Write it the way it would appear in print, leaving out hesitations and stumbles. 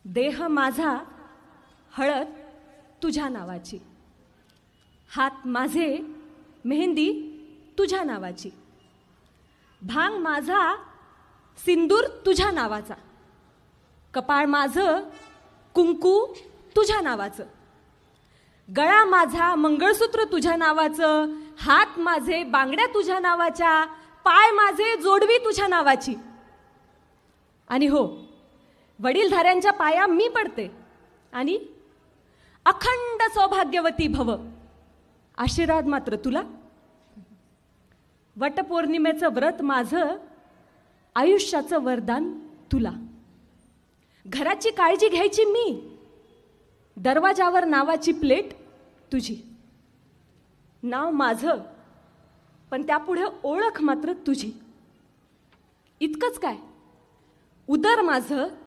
देह माझा हळद तुझ्या नावाची, हात माझे मेहंदी तुझ्या नावाची, भांग माझा सिंदूर तुझ्या नावाचा, कपाळ माझं कुंकू तुझ्या नावाचं, गळा माझा मंगळसूत्र तुझ्या नावाचं, हात माझे बांगड्या तुझ्या नावाच्या, पाय माझे जोडवी तुझ्या नावाची. आणि हो, वडीलधाऱ्यांच्या पाया मी पडते आणि अखंड सौभाग्यवती भव आशीर्वाद मात्र तुला. वटपौर्णिमेचं व्रत माझं, आयुष्याचं वरदान तुला. घराची काळजी घ्यायची मी, दरवाजावर नावाची प्लेट तुझी. नाव माझं पण त्यापुढे ओळख मात्र तुझी. इतकंच काय, उदर माझं